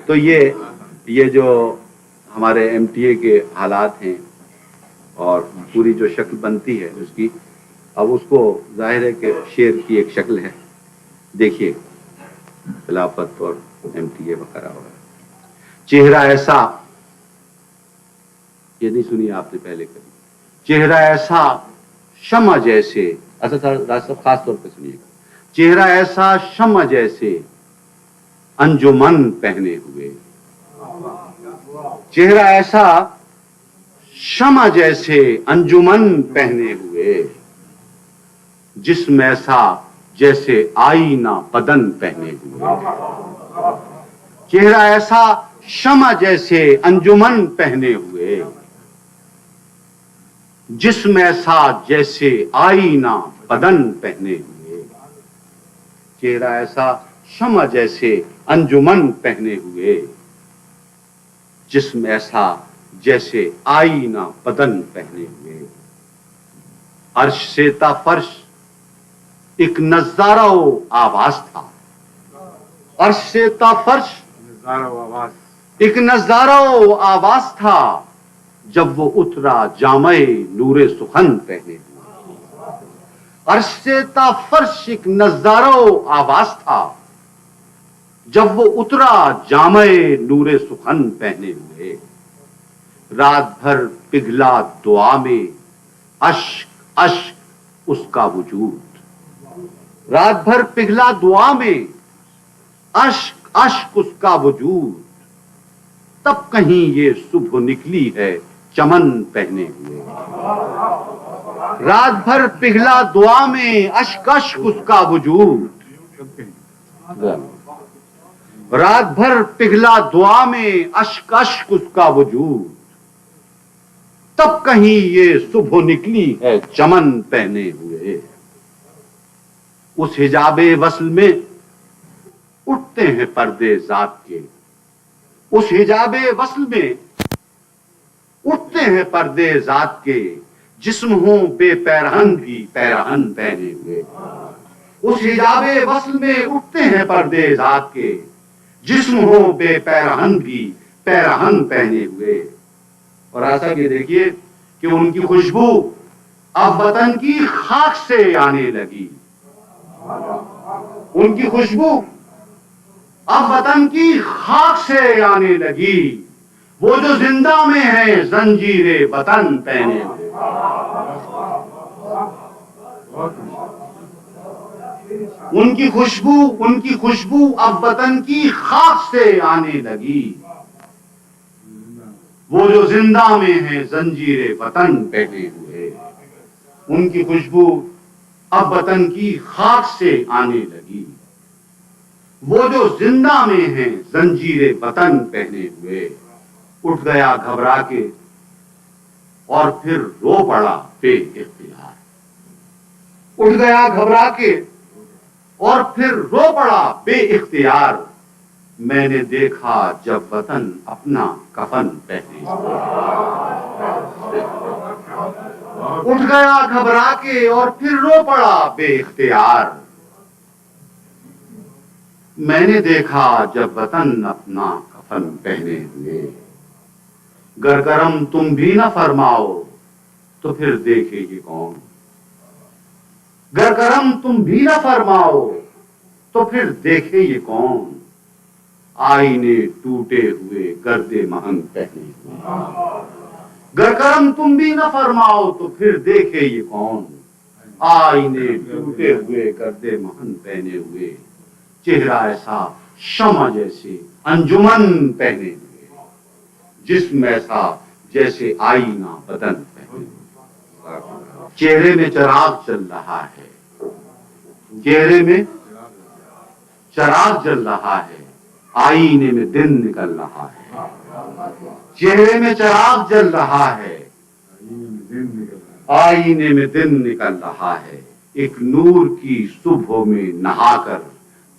تو یہ جو ہمارے ایم ٹی اے کے حالات ہیں اور پوری جو شکل بنتی ہے اس کی، اب اس کو ظاہر ہے کہ شعر کی ایک شکل ہے. دیکھیے خلافت اور ایم ٹی اے وغیرہ وغیرہ. چہرہ ایسا، یہ نہیں سنی آپ نے پہلے کبھی. چہرہ ایسا شمع جیسے، اچھا راج صاحب خاص طور پہ سنیے گا. چہرہ ایسا شمع جیسے انجمن پہنے ہوئے. چہرہ ایسا شمع جیسے انجمن پہنے ہوئے. جسم ایسا جیسے آئینہ بدن پہنے ہوئے. چہرہ ایسا شمع جیسے انجمن پہنے ہوئے. جسم ایسا جیسے آئینہ بدن پہنے ہوئے. چہرہ ایسا شمع جیسے انجمن پہنے ہوئے. جسم ایسا جیسے آئینہ بدن پہنے ہوئے. عرش سے تا فرش ایک نظارہ و آواز تھا. عرش سے تا فرش ایک نظارہ و آواز تھا. جب وہ اترا جامع نور سخن پہنے ہوئے. عرش سے تا فرش ایک نظارہ و آواز تھا. جب وہ اترا جامع نور سخن پہنے ہوئے. رات بھر پگھلا دعا میں اشک اشک اس کا وجود. رات بھر پگھلا دعا میں اشک اشک اس کا وجود. تب کہیں یہ صبح نکلی ہے چمن پہنے ہوئے. رات بھر پگھلا دعا میں اشک اشک اس کا وجود. رات بھر پگھلا دعا میں اشک اشک اس کا وجود. تب کہیں یہ صبح نکلی ہے چمن پہنے ہوئے. اس حجاب وصل میں اٹھتے ہیں پردے ذات کے. اس حجاب وصل میں اٹھتے ہیں پردے ذات کے. جسم ہوں بے پیرہن بھی پیرہن پہنے ہوئے. اس حجاب وصل میں اٹھتے ہیں پردے ذات کے. جسم ہوں بے پیرہن بھی پیرہن پہنے ہوئے. اور ایسا کہ دیکھیے کہ ان کی خوشبو اب وطن کی خاک سے آنے لگی. ان کی خوشبو اب وطن کی خاک سے آنے لگی. وہ جو زندہ میں ہیں زنجیر وطن پہنے ہوئے. ان کی خوشبو اب وطن کی خاک سے آنے لگی. وہ جو زندہ میں ہیں زنجیر وطن پہنے ہوئے. ان کی خوشبو اب وطن کی خاک سے آنے لگی. وہ جو زندہ میں ہیں زنجیر وطن پہنے ہوئے. اٹھ گیا گھبرا کے اور پھر رو پڑا بے اختیار. اٹھ گیا گھبرا کے اور پھر رو پڑا بے اختیار. میں نے دیکھا جب وطن اپنا کفن پہنے. اٹھ گیا گھبرا کے اور پھر رو پڑا بے اختیار. میں نے دیکھا جب وطن اپنا کفن پہنے ہوئے. گر کرم تم بھی نہ فرماؤ تو پھر دیکھے یہ کون. گر کرم تم بھی نہ فرماؤ تو پھر دیکھے یہ کون. آئینے ٹوٹے ہوئے گرد مہنگ پہنے ہوئے. گر کرم تم بھی نہ فرماؤ تو پھر دیکھے یہ کون. آئینے ٹوٹے ہوئے گرد مہنگ پہنے ہوئے. چہرہ ایسا شمع جیسے انجمن پہنے ہوئے. جسم ایسا جیسے آئینہ بدن پہنے ہوئے. چہرے میں چراغ چل رہا ہے. چہرے میں چراغ جل رہا ہے. آئینے میں دن نکل رہا ہے. چہرے میں چراغ جل رہا ہے. آئینے میں دن نکل رہا ہے. ایک نور کی صبح میں نہا کر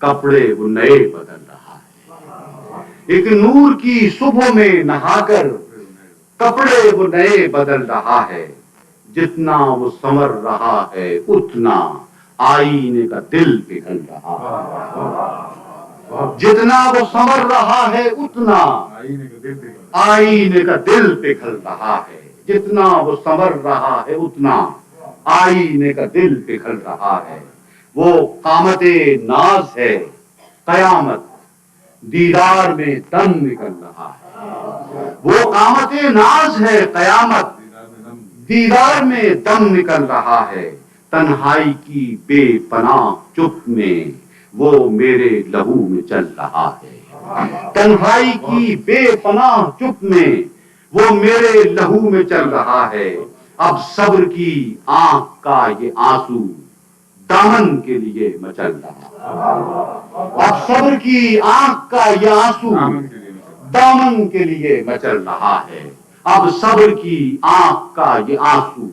کپڑے وہ نئے بدل رہا ہے. ایک نور کی صبح میں نہا کر کپڑے وہ نئے بدل رہا ہے. جتنا وہ سنور رہا ہے اتنا آئینے کا دل پگھل رہا ہے. جتنا وہ سنور رہا ہے اتنا آئینے کا دل پگھل رہا ہے، جتنا وہ سنور رہا ہے اتنا آئینے کا دل پگھل رہا ہے۔ وہ قامت ناز ہے قیامت دیدار میں دم نکل رہا ہے، وہ قامت ناز ہے قیامت دیدار میں دم نکل رہا ہے۔ تنہائی کی بے پناہ چپ میں وہ میرے لہو میں چل رہا ہے، تنہائی کی بے پناہ چپ میں وہ میرے لہو میں چل رہا ہے۔ اب صبر کی آنکھ کا یہ آنسو دامن کے لیے مچل رہا ہے، اب صبر کی آنکھ کا یہ آنسو دامن کے لیے مچل رہا ہے، اب صبر کی آنکھ کا یہ آنسو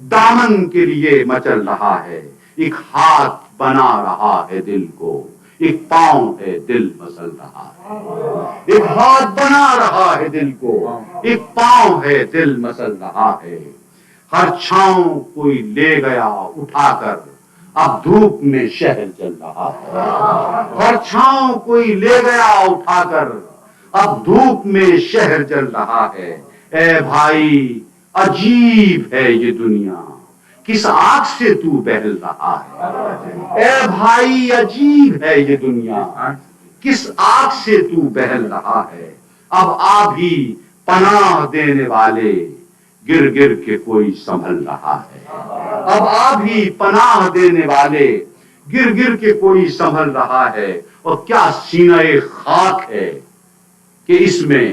دامن کے لیے مچل رہا ہے۔ ایک ہاتھ بنا رہا ہے دل کو، ایک پاؤں ہے دل مسل رہا ہے، ایک ہاتھ بنا رہا ہے دل کو، ایک پاؤں ہے دل مسل رہا ہے۔ ہر چھاؤں کوئی لے گیا اٹھا کر اب دھوپ میں شہر جل رہا ہے، ہر چھاؤں کوئی لے گیا اٹھا کر اب دھوپ میں شہر جل رہا ہے۔ اے بھائی عجیب ہے یہ دنیا کس آگ سے تو بہل رہا ہے، اے بھائی عجیب ہے یہ دنیا کس آگ سے تو بہل رہا ہے۔ اب آ بھی پناہ دینے والے گر گر کے کوئی سنبھل رہا ہے، اب آ بھی پناہ دینے والے گر گر کے کوئی سنبھل رہا ہے۔ اور کیا سینہ خاک ہے کہ اس میں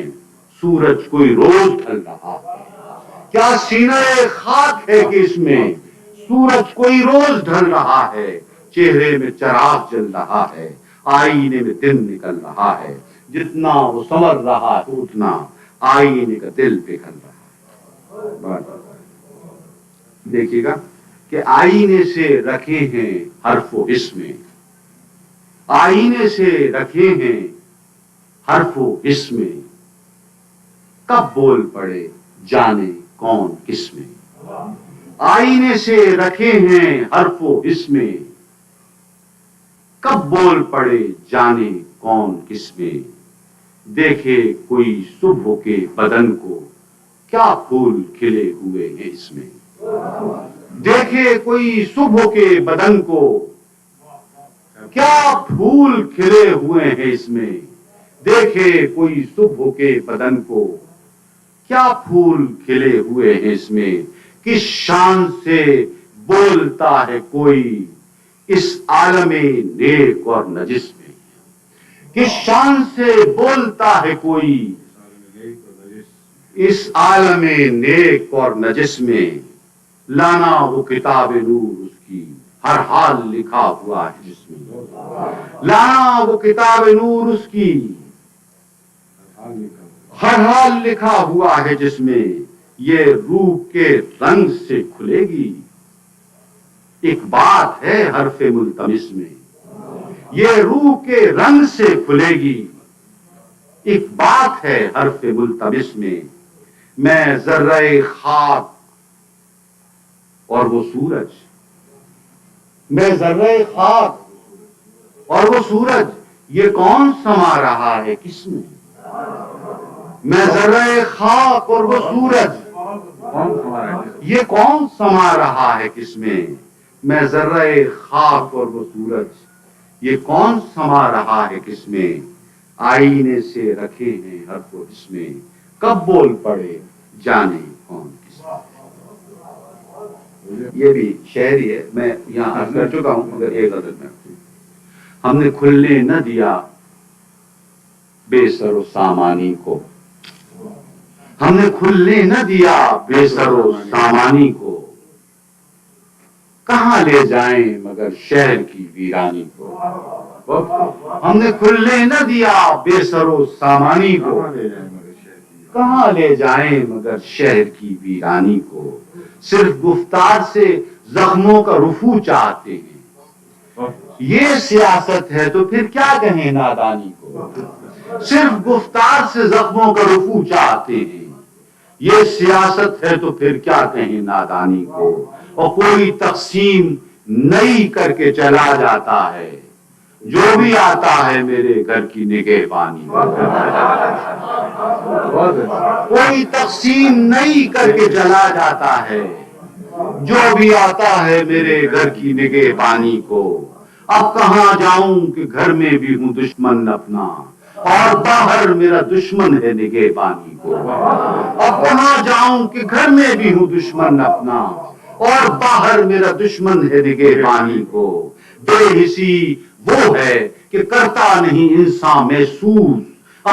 سورج کوئی روز ڈھل رہا ہے، کیا سینہ خاک ہے کہ اس میں سورج کوئی روز ڈھل رہا ہے۔ چہرے میں چراغ جل رہا ہے، آئینے میں دن نکل رہا ہے، جتنا وہ سنور رہا ہے اتنا آئینے کا دل پگھل رہا ہے۔ دیکھیے گا کہ آئینے سے رکھے ہیں حرف و اسم، آئینے سے رکھے ہیں حرف و اسم، کب بول پڑے جانے کون کس میں، آئینے سے رکھے ہیں حرف و اسم، کب بول پڑے جانے کون کس میں۔ دیکھے کوئی صبح کے بدن کو کیا پھول کھلے ہوئے ہیں اس میں، دیکھے کوئی صبح کے بدن کو کیا پھول کھلے ہوئے ہیں اس میں، دیکھے کوئی صبح کے بدن کو کیا پھول کھلے ہوئے ہیں اس میں۔ کس شان سے بولتا ہے کوئی اس عالم نیک اور نجس میں، کس شان سے بولتا ہے کوئی اس عالم نیک اور نجس میں۔ لانا وہ کتاب نور اس کی ہر حال لکھا ہوا ہے جس میں، لانا وہ کتاب نور اس کی ہر حال لکھا ہوا ہے جس میں۔ یہ روح کے رنگ سے کھلے گی ایک بات ہے حرف ملتمس میں، یہ روح کے رنگ سے کھلے گی ایک بات ہے حرف ملتمس میں۔ میں ذرہ خاک اور وہ سورج، میں ذرہ خاک اور وہ سورج، یہ کون سما رہا ہے کس میں، میں ذرہ خاک اور وہ سورج یہ کون سما رہا ہے کس میں، میں ذرہ خاک اور وہ سورج یہ کون سما رہا ہے کس میں۔ آئینے سے رکھے ہیں حرف و اس میں، کب بول پڑے جانے کون کس میں۔ یہ بھی شعری ہے، میں یہاں عرض کر چکا ہوں مگر ایک غزل میں، ہم نے کھلنے نہ دیا بے سر و سامانی کو، ہم نے کھلنے نہ دیا بے سر و سامانی کو، کہاں لے جائیں مگر شہر کی ویرانی کو، ہم نے کھلنے نہ دیا بے سر و سامانی کو، کہاں لے جائیں مگر شہر کی ویرانی کو۔ صرف گفتار سے زخموں کا رفو چاہتے ہیں، یہ سیاست ہے تو پھر کیا کہیں نادانی کو، صرف گفتار سے زخموں کا رفو چاہتے ہیں، یہ سیاست ہے تو پھر کیا کہیں نادانی کو۔ اور کوئی تقسیم نئی کر کے چلا جاتا ہے، جو بھی آتا ہے میرے گھر کی نگہبانی کو، کوئی تقسیم نہیں کر کے چلا جاتا ہے، جو بھی آتا ہے میرے گھر کی نگہبانی کو۔ اب کہاں جاؤں کہ گھر میں بھی ہوں دشمن اپنا، اور باہر میرا دشمن ہے نگہبانی کو۔ اب کہاں جاؤں کہ گھر میں بھی ہوں دشمن اپنا، اور باہر میرا دشمن ہے نگہبانی کو۔ بے حسی وہ ہے کہ کرتا نہیں انسان محسوس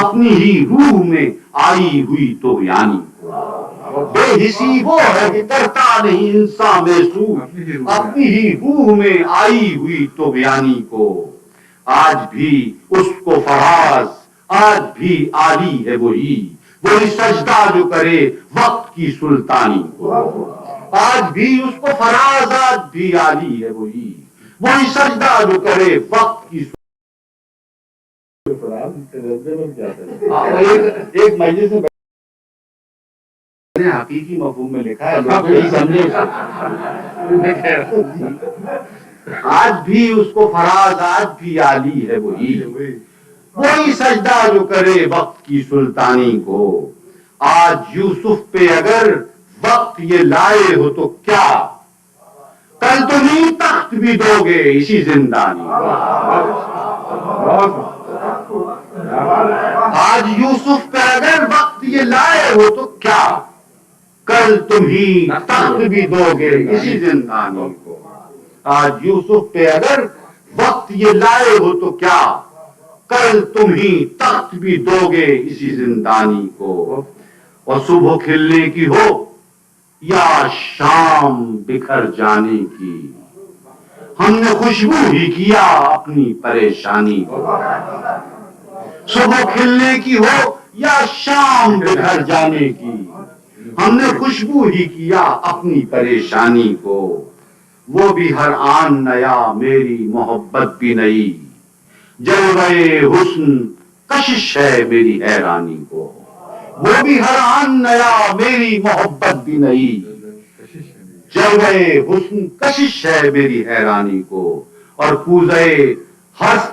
اپنی ہی روح میں آئی ہوئی تو یعنی کو۔ بے حسی وہ ہے کہ کرتا نہیں انسان محسوس اپنی ہی روح میں آئی ہوئی تو یعنی کو۔ آج بھی اس کو فراز، آج بھی عالی ہے وہی سجدہ جو کرے وقت کی سلطانی کو۔ آج بھی اس کو فراز، آج بھی عالی ہے وہی سجدہ جو کرے وقت کی ایک مجلس میں حقیقی مفہوم میں لکھا ہے، لوگ یہی سمجھے۔ آج بھی اس کو فراز، آج بھی عالی ہے وہی سجدہ جو کرے وقت کی سلطانی کو۔ آج یوسف پہ اگر وقت یہ لائے ہو تو کیا، کل تمہیں تخت بھی دو گے اسی زندانی کو۔ آج یوسف پہ اگر وقت یہ لائے ہو تو کیا، کل تمہیں تخت بھی دو گے اسی زندانی کو۔ آج یوسف پہ اگر وقت یہ لائے ہو تو کیا، کل تمہیں تخت بھی دو گے اسی زندانی کو۔ اور صبح کھلنے کی ہو یا شام بکھر جانے کی، ہم نے خوشبو ہی کیا اپنی پریشانی کو۔ صبح کھلنے کی ہو یا شام بکھر جانے کی، ہم نے خوشبو ہی کیا اپنی پریشانی کو۔ وہ بھی ہر آن نیا میری محبت بھی نئی، جلوہ حسن کشش ہے میری حیرانی کو۔ وہ بھی ہر آن نیا میری محبت بھی نئی، جلوہ حسن کشش ہے میری حیرانی کو۔ اور کوزے حسن